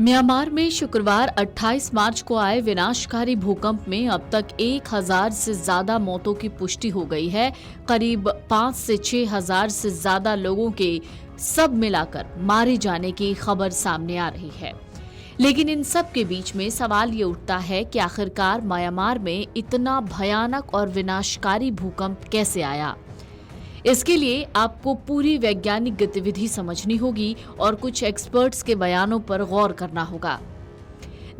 Myanmar में शुक्रवार 28 मार्च को आए विनाशकारी भूकंप में अब तक 1000 से ज्यादा मौतों की पुष्टि हो गई है। करीब 5 से 6000 से ज्यादा लोगों के सब मिलाकर मारे जाने की खबर सामने आ रही है। लेकिन इन सब के बीच में सवाल ये उठता है कि आखिरकार म्यांमार में इतना भयानक और विनाशकारी भूकंप कैसे आया। इसके लिए आपको पूरी वैज्ञानिक गतिविधि समझनी होगी और कुछ एक्सपर्ट्स के बयानों पर गौर करना होगा।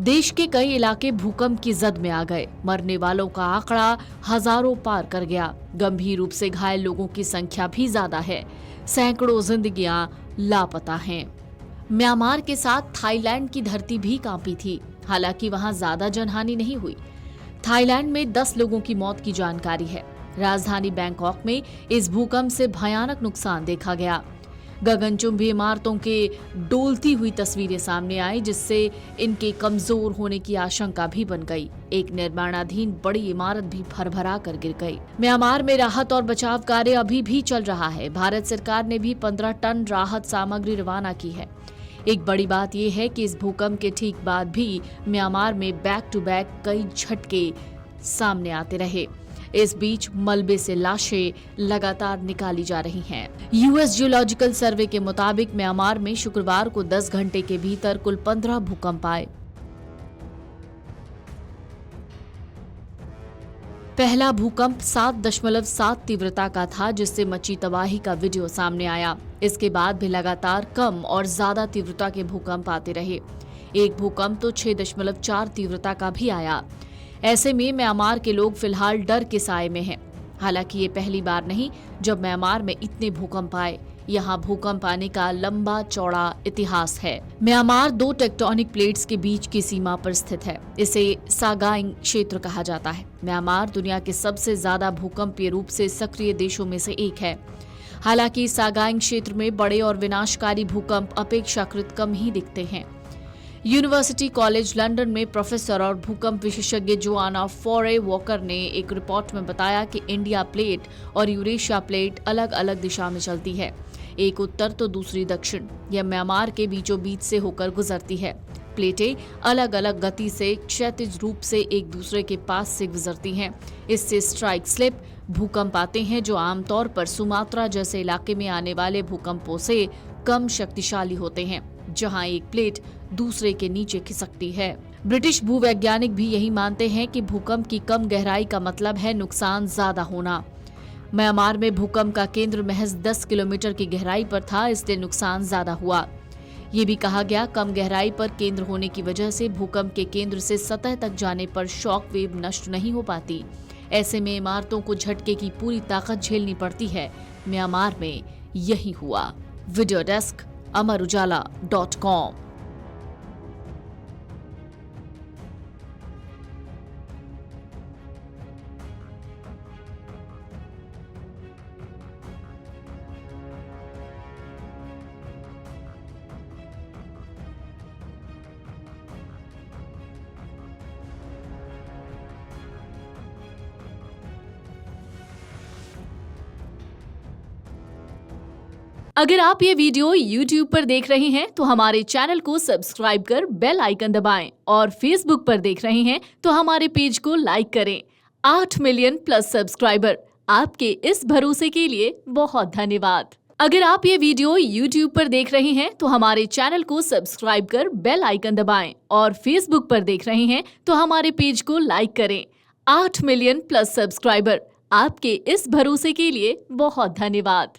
देश के कई इलाके भूकंप की जद में आ गए। मरने वालों का आंकड़ा हजारों पार कर गया। गंभीर रूप से घायल लोगों की संख्या भी ज्यादा है। सैकड़ों जिंदगियां लापता हैं। म्यांमार के साथ थाईलैंड की धरती भी कांपी थी। हालांकि वहां ज्यादा जनहानि नहीं हुई। थाईलैंड में 10 लोगों की मौत की जानकारी है। राजधानी बैंकॉक में इस भूकंप से भयानक नुकसान देखा गया। गगनचुंबी इमारतों के डोलती हुई तस्वीरें सामने आई, जिससे इनके कमजोर होने की आशंका भी बन गई। एक निर्माणाधीन बड़ी इमारत भी भरभरा कर गिर गई। म्यांमार में राहत और बचाव कार्य अभी भी चल रहा है। भारत सरकार ने भी 15 टन राहत सामग्री रवाना की है। एक बड़ी बात यह है कि इस भूकंप के ठीक बाद भी म्यांमार में बैक टू बैक कई झटके सामने आते रहे। इस बीच मलबे से लाशें लगातार निकाली जा रही हैं। यूएस जियोलॉजिकल सर्वे के मुताबिक म्यांमार में शुक्रवार को 10 घंटे के भीतर कुल 15 भूकंप आए। पहला भूकंप 7.7 तीव्रता का था, जिससे मची तबाही का वीडियो सामने आया। इसके बाद भी लगातार कम और ज्यादा तीव्रता के भूकंप आते रहे। एक भूकंप तो 6.4 तीव्रता का भी आया। ऐसे में म्यांमार के लोग फिलहाल डर के साए में हैं। हालांकि ये पहली बार नहीं जब म्यांमार में इतने भूकंप आए। यहाँ भूकंप आने का लंबा चौड़ा इतिहास है। म्यांमार 2 टेक्टोनिक प्लेट्स के बीच की सीमा पर स्थित है। इसे सागाइंग क्षेत्र कहा जाता है। म्यांमार दुनिया के सबसे ज्यादा भूकंपीय रूप से सक्रिय देशों में से एक है। हालांकि सागाइंग क्षेत्र में बड़े और विनाशकारी भूकंप अपेक्षाकृत कम ही दिखते हैं। यूनिवर्सिटी कॉलेज लंदन में प्रोफेसर और भूकंप विशेषज्ञ जोआना फॉरे वॉकर ने एक रिपोर्ट में बताया कि इंडिया प्लेट और यूरेशिया प्लेट अलग अलग दिशा में चलती है। एक उत्तर तो दूसरी दक्षिण। यह म्यांमार के बीचों बीच से होकर गुजरती है। प्लेटें अलग अलग गति से क्षैतिज रूप से एक दूसरे के पास से गुजरती हैं। इससे स्ट्राइक स्लिप भूकंप आते हैं, जो आमतौर पर सुमात्रा जैसे इलाके में आने वाले भूकंपों से कम शक्तिशाली होते हैं, जहां एक प्लेट दूसरे के नीचे खिसकती है। ब्रिटिश भूवैज्ञानिक भी यही मानते हैं कि भूकंप की कम गहराई का मतलब है नुकसान ज्यादा होना। म्यांमार में भूकंप का केंद्र महज 10 किलोमीटर की गहराई पर था, इसलिए नुकसान ज्यादा हुआ। ये भी कहा गया, कम गहराई पर केंद्र होने की वजह से भूकंप के केंद्र से सतह तक जाने पर शॉक वेव नष्ट नहीं हो पाती। ऐसे में इमारतों को झटके की पूरी ताकत झेलनी पड़ती है। म्यांमार में यही हुआ। Video desk amarujala.com। अगर आप ये वीडियो YouTube पर देख रहे हैं तो हमारे चैनल को सब्सक्राइब कर बेल आइकन दबाएं, और Facebook पर देख रहे हैं तो हमारे पेज को लाइक करें। 8 मिलियन प्लस सब्सक्राइबर, आपके इस भरोसे के लिए बहुत धन्यवाद। अगर आप ये वीडियो YouTube पर देख रहे हैं तो हमारे चैनल को सब्सक्राइब कर बेल आइकन दबाएं, और Facebook पर देख रहे हैं तो हमारे पेज को लाइक करें। 8 मिलियन प्लस सब्सक्राइबर, आपके इस भरोसे के लिए बहुत धन्यवाद।